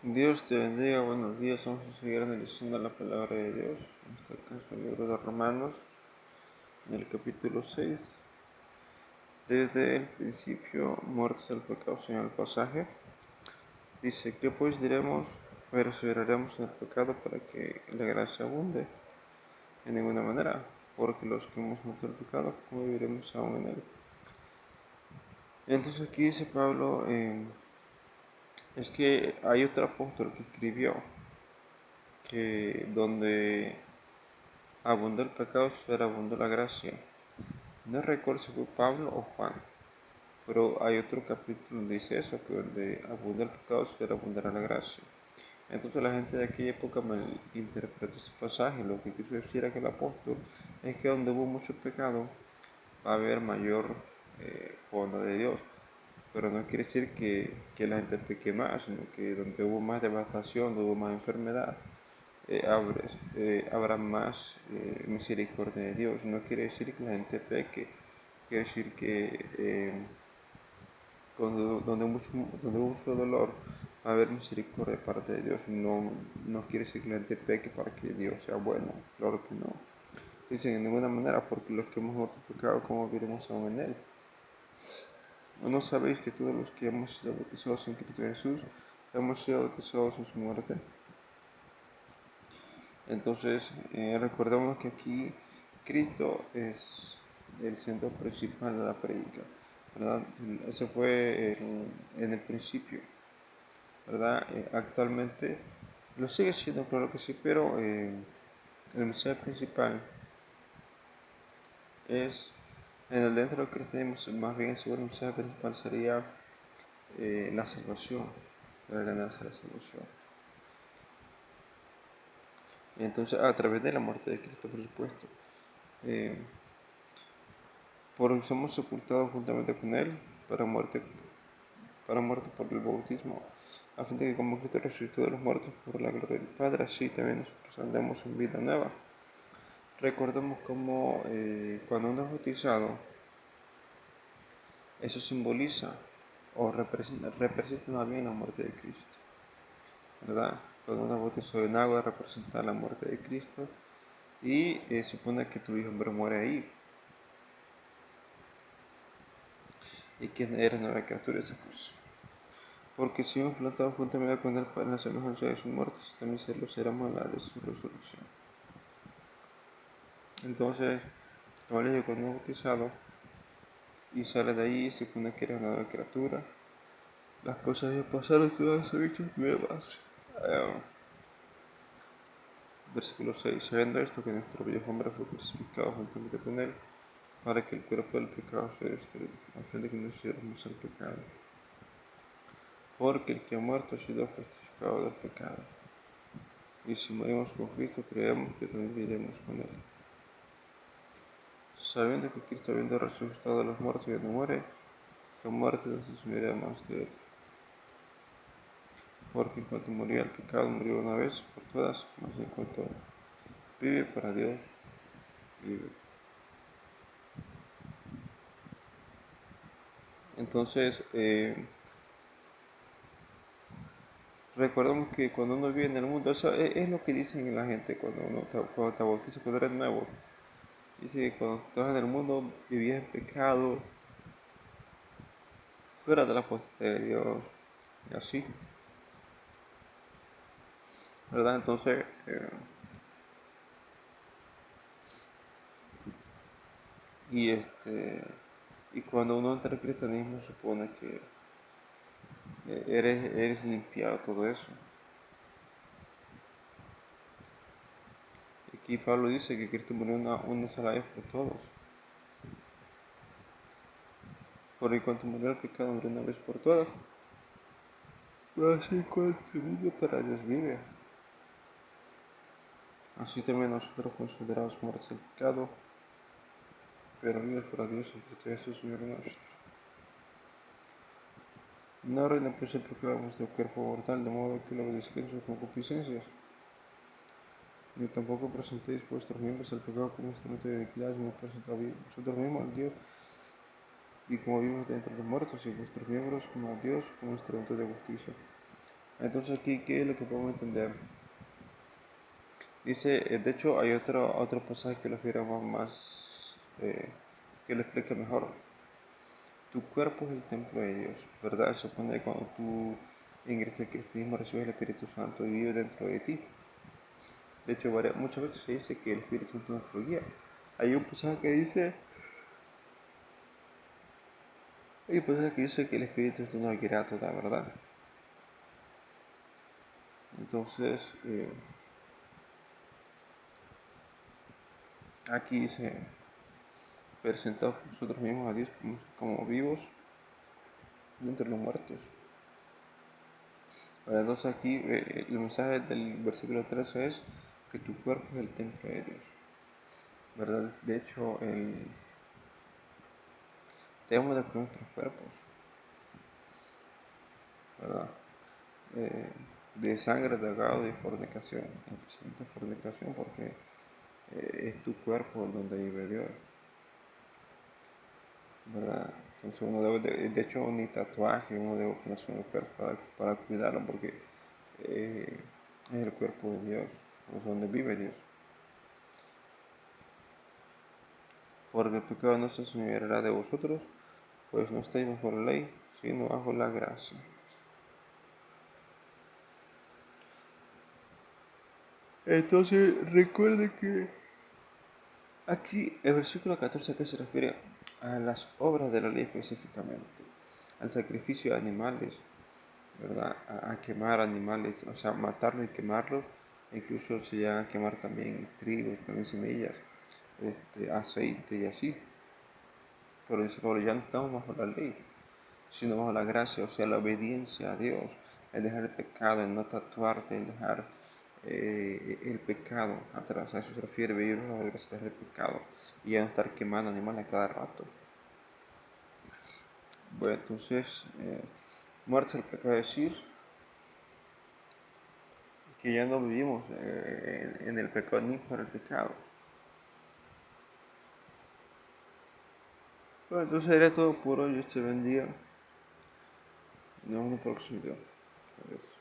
Dios te bendiga, buenos días. Vamos a seguir analizando la palabra de Dios. En este caso, el libro de Romanos, en el capítulo 6. Desde el principio, muertos al pecado, en el pasaje. Dice: ¿Qué pues diremos? ¿Perseveraremos en el pecado para que la gracia abunde? En ninguna manera, porque los que hemos muerto al pecado, ¿cómo viviremos aún en él? Entonces aquí dice Pablo, es que hay otro apóstol que escribió que donde abundó el pecado, superabundó la gracia. No recuerdo si fue Pablo o Juan, pero hay otro capítulo donde dice eso, que donde abunda el pecado, superabundará la gracia. Entonces la gente de aquella época malinterpretó ese pasaje. Lo que quiso decir aquel apóstol es que donde hubo mucho pecado va a haber mayor bondad de Dios. Pero no quiere decir que la gente peque más, sino que donde hubo más devastación, donde hubo más enfermedad, habrá más misericordia de Dios. No quiere decir que la gente peque, quiere decir que donde mucho dolor va a haber misericordia de parte de Dios. No quiere decir que la gente peque para que Dios sea bueno, claro que no. Dicen en ninguna manera, porque los que hemos muerto pecado, ¿cómo viviremos aún en él? ¿O no sabéis que todos los que hemos sido bautizados en Cristo Jesús, hemos sido bautizados en su muerte? Entonces, recordemos que aquí Cristo es el centro principal de la prédica, ¿verdad? Ese fue en el principio, ¿verdad? Actualmente lo sigue siendo, claro que sí, pero el mensaje principal es, en el dentro del cristianismo, más bien seguro el mensaje principal sería la salvación, para ganarse la salvación. Entonces, a través de la muerte de Cristo, por supuesto. Eh, Porque somos sepultados juntamente con Él para muerte por el bautismo, a fin de que como Cristo resucitó de los muertos por la gloria del Padre, así también nosotros andemos en vida nueva. Recordemos cómo cuando uno es bautizado, eso simboliza o representa más bien la muerte de Cristo, ¿verdad? Cuando uno es bautizado en agua representa la muerte de Cristo y supone que tu hijo muere ahí y que eres nueva criatura, esas cosas. Porque si hemos plantado juntamente con él en la semejanza de su muerte, también se lo seremos en la de su resurrección. Entonces, como les digo, cuando es bautizado y sale de ahí, se pone que era una nueva criatura. Las cosas ya pasaron, todas son hechas nuevas. Eh, Versículo 6. Sabiendo esto, que nuestro viejo hombre fue crucificado juntamente con él, para que el cuerpo del pecado sea destruido, a fin de que no sirvamos al pecado. Porque el que ha muerto ha sido justificado del pecado. Y si morimos con Cristo, creemos que también viviremos con él. Sabiendo que Cristo, habiendo resucitado de los muertos, ya no muere, con muerte nos asumiremos de él. Porque en cuanto murió el pecado, murió una vez por todas, mas en cuanto vive para Dios, vive. Entonces, recordemos que cuando uno vive en el mundo, eso es lo que dicen la gente cuando te bautiza, cuando eres nuevo. Dice que cuando estás en el mundo vivías en pecado, fuera de la potestad de Dios, y así, ¿verdad? Entonces, y y cuando uno entra al cristianismo supone que eres limpiado todo eso. Aquí Pablo dice que Cristo murió una sola vez por todos. Por cuanto murió el pecado, murió una vez por todas. Pero así cuanto vive para Dios vive. Así también nosotros considerados muertos del pecado, pero vivos para Dios en Cristo Jesús, Señor nuestro. No reina pues el pecado en vuestro cuerpo mortal, de modo que lo obedezcáis sus concupiscencias. Ni tampoco presentéis vuestros miembros al pecado como instrumento de iniquidad, sino presentad vosotros mismos al Dios y como vivos dentro de los muertos, y vuestros miembros como a Dios como instrumento de justicia. Entonces aquí, ¿qué es lo que podemos entender? Dice, de hecho, hay otro pasaje que lo afirma más, que lo explica mejor. Tu cuerpo es el templo de Dios, ¿verdad? Se supone que cuando tú ingresas al cristianismo recibes el Espíritu Santo y vive dentro de ti. De hecho, muchas veces se dice que el Espíritu Santo es nuestro guía. Hay un pasaje que dice, que el Espíritu Santo nos guiará a toda verdad. Entonces, aquí dice, presentaos vosotros mismos a Dios como vivos de entre los muertos. Entonces aquí el mensaje del versículo 13 es que tu cuerpo es el templo de Dios, ¿verdad? De hecho, debemos de cuidar nuestros cuerpos, ¿verdad? De sangre, de pecado y fornicación, especialmente fornicación porque es tu cuerpo donde vive Dios, ¿verdad? Entonces uno debe, de hecho, ni tatuaje uno debe ponerse en el cuerpo para cuidarlo porque es el cuerpo de Dios, es donde vive Dios. Porque el pecado no se señoreará de vosotros, pues no estáis bajo la ley, sino bajo la gracia. Entonces recuerde que aquí el versículo 14 que se refiere a las obras de la ley específicamente, al sacrificio de animales, ¿verdad? A quemar animales, o sea, matarlos y quemarlos, incluso se llegan a quemar también trigo, también semillas, aceite y así. Pero dice Pablo, ya no estamos bajo la ley, sino bajo la gracia, o sea, la obediencia a Dios, el dejar el pecado, el no tatuarte, el dejar el pecado atrás. A eso se refiere vivir bajo la gracia, dejar el pecado y ya no estar quemando animales a cada rato. Bueno, entonces, muerte al pecado es decir que ya no vivimos en el pecado ni por el pecado. Bueno, entonces era todo por hoy. Dios te bendiga. Nos vemos en el próximo video. Adiós.